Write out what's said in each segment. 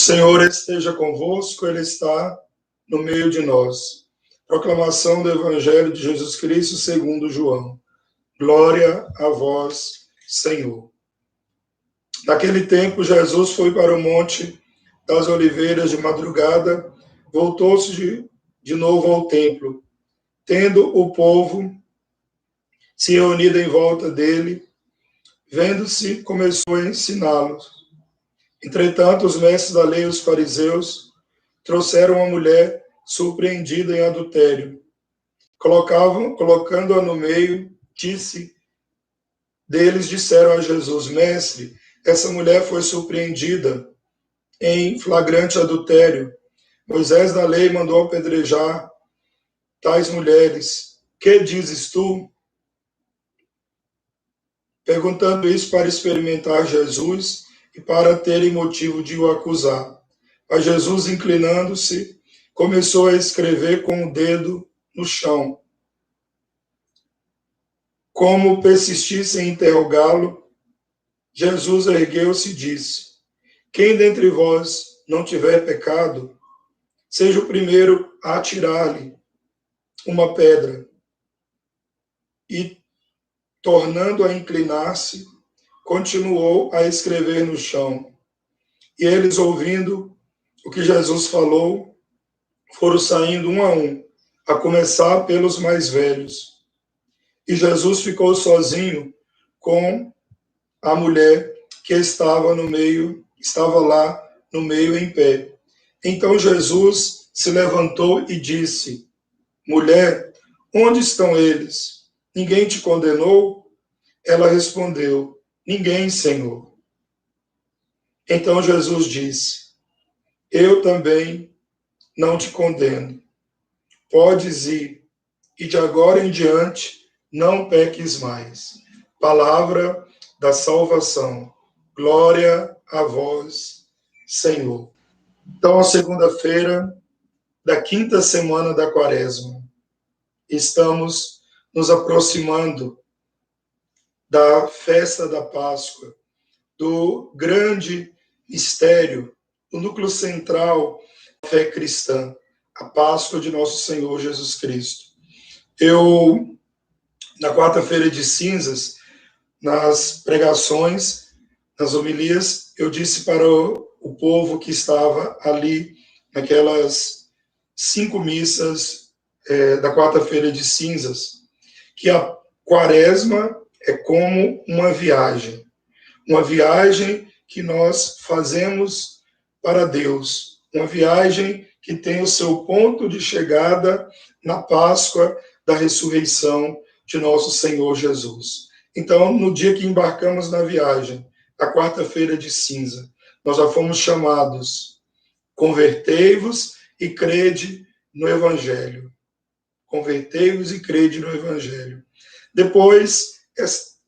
Senhor esteja convosco, Ele está no meio de nós. Proclamação do Evangelho de Jesus Cristo segundo João. Glória a vós, Senhor. Naquele tempo, Jesus foi para o Monte das Oliveiras de madrugada, voltou-se de novo ao templo, tendo o povo se reunido em volta dele, vendo-se, começou a ensiná-los. Entretanto, os mestres da lei e os fariseus trouxeram uma mulher surpreendida em adultério. Colocando-a no meio, disseram a Jesus: Mestre, essa mulher foi surpreendida em flagrante adultério. Moisés da lei mandou apedrejar tais mulheres. Que dizes tu? Perguntando isso para experimentar Jesus e para terem motivo de o acusar. Mas Jesus, inclinando-se, começou a escrever com o dedo no chão. Como persistisse em interrogá-lo, Jesus ergueu-se e disse: Quem dentre vós não tiver pecado, seja o primeiro a atirar-lhe uma pedra. E, tornando a inclinar-se, continuou a escrever no chão. E eles, ouvindo o que Jesus falou, foram saindo um, a começar pelos mais velhos. E Jesus ficou sozinho com a mulher que estava lá no meio em pé. Então Jesus se levantou e disse: Mulher, onde estão eles? Ninguém te condenou? Ela respondeu: Ninguém, Senhor. Então Jesus disse: Eu também não te condeno. Podes ir, e de agora em diante não peques mais. Palavra da salvação. Glória a vós, Senhor. Então, a segunda-feira da quinta semana da Quaresma, estamos nos aproximando da festa da Páscoa, do grande mistério, do núcleo central da fé cristã, a Páscoa de nosso Senhor Jesus Cristo. Na quarta-feira de cinzas, nas pregações, nas homilias, eu disse para o povo que estava ali, naquelas 5 missas da quarta-feira de cinzas, que a Quaresma é como uma viagem que nós fazemos para Deus, uma viagem que tem o seu ponto de chegada na Páscoa da ressurreição de nosso Senhor Jesus. Então, no dia que embarcamos na viagem, a quarta-feira de cinza, nós já fomos chamados: convertei-vos e crede no Evangelho. Convertei-vos e crede no Evangelho. Depois,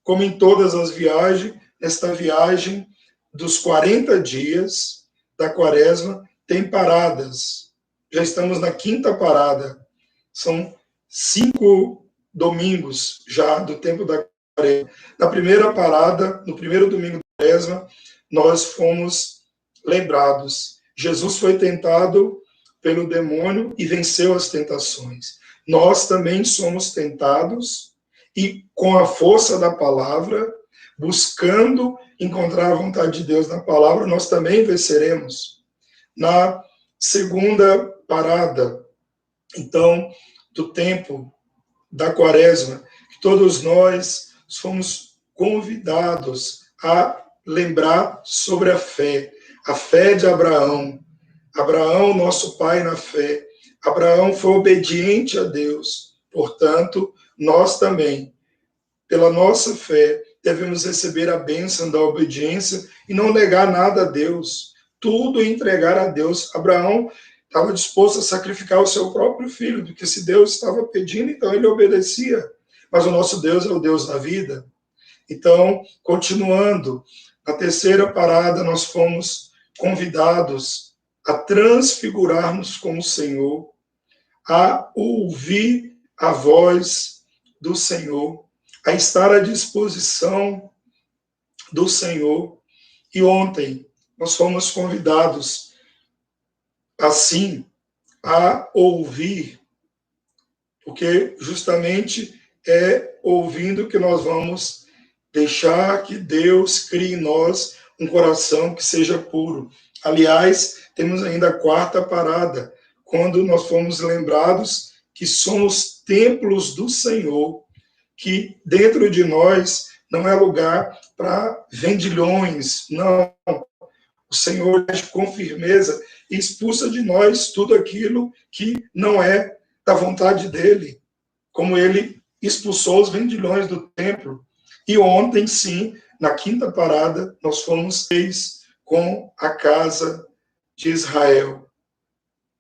como em todas as viagens, esta viagem dos 40 dias da Quaresma tem paradas. Já estamos na 5ª parada. São 5 domingos já do tempo da Quaresma. Na primeira parada, no primeiro domingo da Quaresma, nós fomos lembrados. Jesus foi tentado pelo demônio e venceu as tentações. Nós também somos tentados e, com a força da palavra, buscando encontrar a vontade de Deus na palavra, nós também venceremos. Na segunda parada, então, do tempo da Quaresma, que todos nós fomos convidados a lembrar sobre a fé de Abraão. Abraão, nosso pai na fé. Abraão foi obediente a Deus, portanto, nós também, pela nossa fé, devemos receber a bênção da obediência e não negar nada a Deus, tudo entregar a Deus. Abraão estava disposto a sacrificar o seu próprio filho, porque se Deus estava pedindo, então ele obedecia. Mas o nosso Deus é o Deus da vida. Então, continuando, na terceira parada, nós fomos convidados a transfigurarmos com o Senhor, a ouvir a voz do Senhor, a estar à disposição do Senhor. E ontem nós fomos convidados assim, a ouvir, porque justamente é ouvindo que nós vamos deixar que Deus crie em nós um coração que seja puro. Aliás, temos ainda a quarta parada, quando nós fomos lembrados que somos templos do Senhor, que dentro de nós não é lugar para vendilhões, não. O Senhor age com firmeza e expulsa de nós tudo aquilo que não é da vontade dele, como ele expulsou os vendilhões do templo. E ontem, sim, na quinta parada, nós fomos seis com a casa de Israel.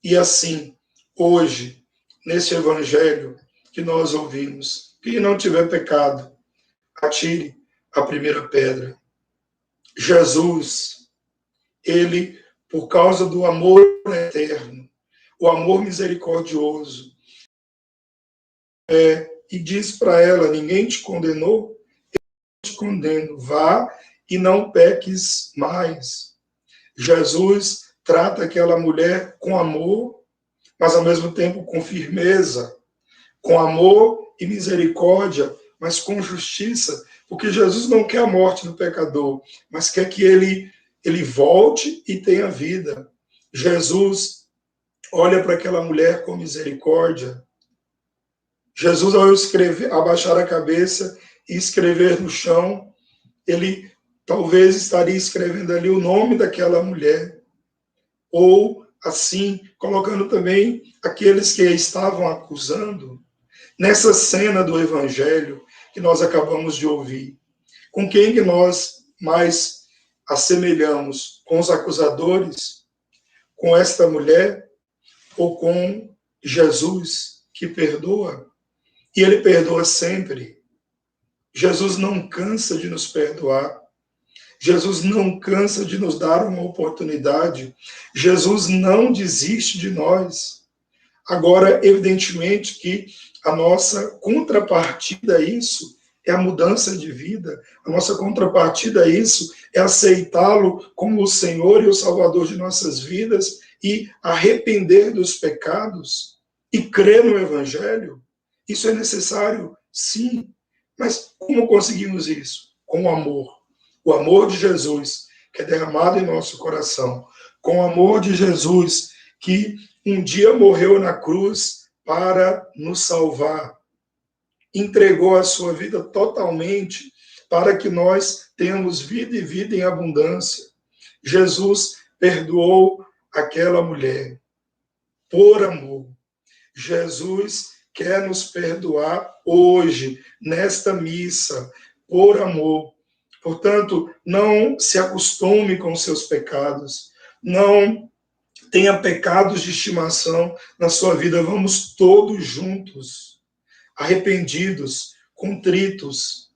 E assim, hoje, nesse evangelho que nós ouvimos, quem não tiver pecado, atire a primeira pedra. Jesus, ele, por causa do amor eterno, o amor misericordioso, e diz para ela: ninguém te condenou, eu te condeno, vá e não peques mais. Jesus trata aquela mulher com amor, mas ao mesmo tempo com firmeza, com amor e misericórdia, mas com justiça, porque Jesus não quer a morte do pecador, mas quer que ele volte e tenha vida. Jesus olha para aquela mulher com misericórdia. Jesus, ao escrever, abaixar a cabeça e escrever no chão, ele talvez estaria escrevendo ali o nome daquela mulher, ou assim, colocando também aqueles que a estavam acusando. Nessa cena do Evangelho que nós acabamos de ouvir, com quem que nós mais assemelhamos? Com os acusadores? Com esta mulher? Ou com Jesus, que perdoa? E ele perdoa sempre. Jesus não cansa de nos perdoar. Jesus não cansa de nos dar uma oportunidade. Jesus não desiste de nós. Agora, evidentemente que a nossa contrapartida a isso é a mudança de vida. A nossa contrapartida a isso é aceitá-lo como o Senhor e o Salvador de nossas vidas e arrepender dos pecados e crer no Evangelho. Isso é necessário, sim. Mas como conseguimos isso? Com o amor. O amor de Jesus, que é derramado em nosso coração. Com o amor de Jesus, que um dia morreu na cruz para nos salvar. Entregou a sua vida totalmente para que nós tenhamos vida e vida em abundância. Jesus perdoou aquela mulher por amor. Jesus quer nos perdoar hoje, nesta missa, por amor. Portanto, não se acostume com seus pecados. Não tenha pecados de estimação na sua vida. Vamos todos juntos, arrependidos, contritos,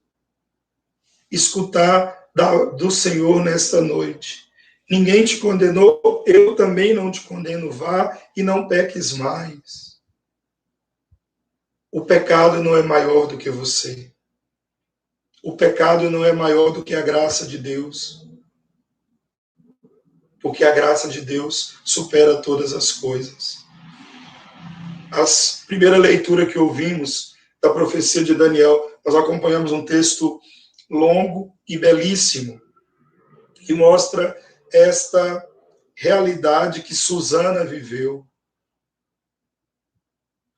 escutar do Senhor nesta noite. Ninguém te condenou, eu também não te condeno. Vá e não peques mais. O pecado não é maior do que você. O pecado não é maior do que a graça de Deus. Porque a graça de Deus supera todas as coisas. A primeira leitura que ouvimos da profecia de Daniel, nós acompanhamos um texto longo e belíssimo, que mostra esta realidade que Susana viveu.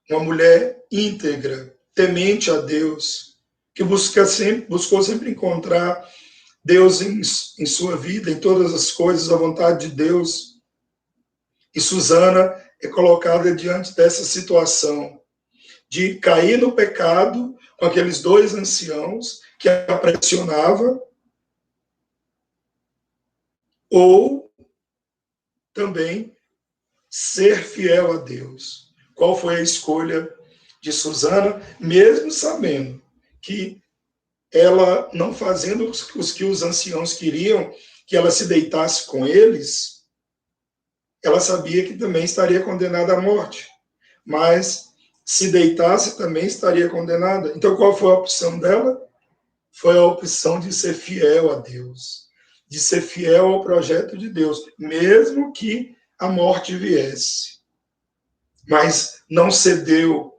Uma mulher íntegra, temente a Deus, que buscou sempre encontrar Deus em sua vida, em todas as coisas, a vontade de Deus. E Susana é colocada diante dessa situação de cair no pecado com aqueles dois anciãos que a pressionavam, ou também ser fiel a Deus. Qual foi a escolha de Susana, mesmo sabendo que ela, não fazendo os que os anciãos queriam, que ela se deitasse com eles, ela sabia que também estaria condenada à morte. Mas se deitasse, também estaria condenada. Então, qual foi a opção dela? Foi a opção de ser fiel a Deus, de ser fiel ao projeto de Deus, mesmo que a morte viesse. Mas não cedeu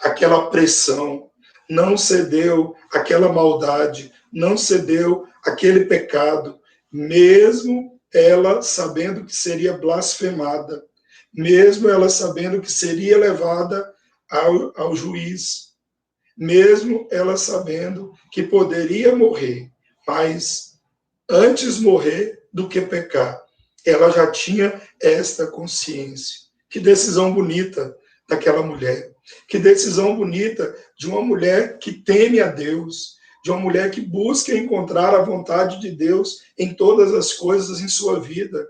àquela pressão, não cedeu àquela maldade, não cedeu àquele pecado, mesmo ela sabendo que seria blasfemada, mesmo ela sabendo que seria levada ao juiz, mesmo ela sabendo que poderia morrer, mas antes morrer do que pecar. Ela já tinha esta consciência. Que decisão bonita daquela mulher. Que decisão bonita de uma mulher que teme a Deus, de uma mulher que busca encontrar a vontade de Deus em todas as coisas em sua vida.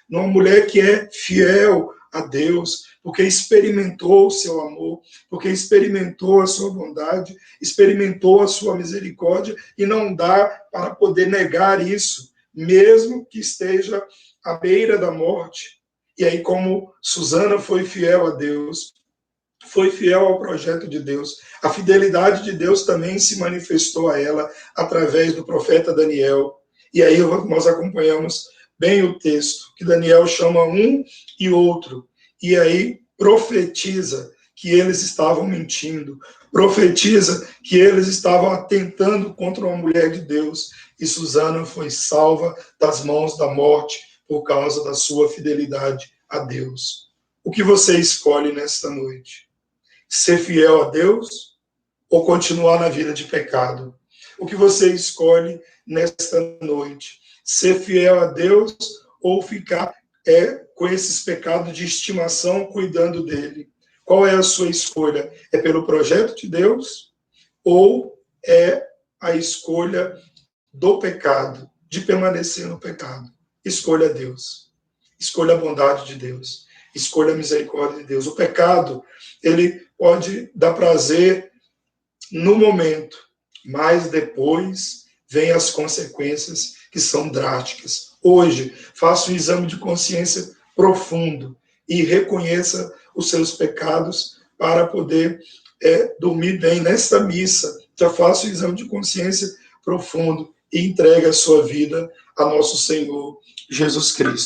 Uma mulher que é fiel a Deus, porque experimentou o seu amor, porque experimentou a sua bondade, experimentou a sua misericórdia, e não dá para poder negar isso, mesmo que esteja à beira da morte. E aí, como Susana foi fiel a Deus, foi fiel ao projeto de Deus, a fidelidade de Deus também se manifestou a ela através do profeta Daniel. E aí nós acompanhamos bem o texto, que Daniel chama um e outro, e aí profetiza que eles estavam mentindo, profetiza que eles estavam atentando contra uma mulher de Deus, e Susana foi salva das mãos da morte por causa da sua fidelidade a Deus. O que você escolhe nesta noite? Ser fiel a Deus ou continuar na vida de pecado? O que você escolhe nesta noite? Ser fiel a Deus ou ficar com esses pecados de estimação cuidando dele? Qual é a sua escolha? É pelo projeto de Deus ou é a escolha do pecado, de permanecer no pecado? Escolha Deus. Escolha a bondade de Deus. Escolha a misericórdia de Deus. O pecado, ele pode dar prazer no momento, mas depois vem as consequências que são drásticas. Hoje, faça um exame de consciência profundo e reconheça os seus pecados para poder dormir bem nesta missa. Já faça o exame de consciência profundo e entregue a sua vida a nosso Senhor Jesus Cristo.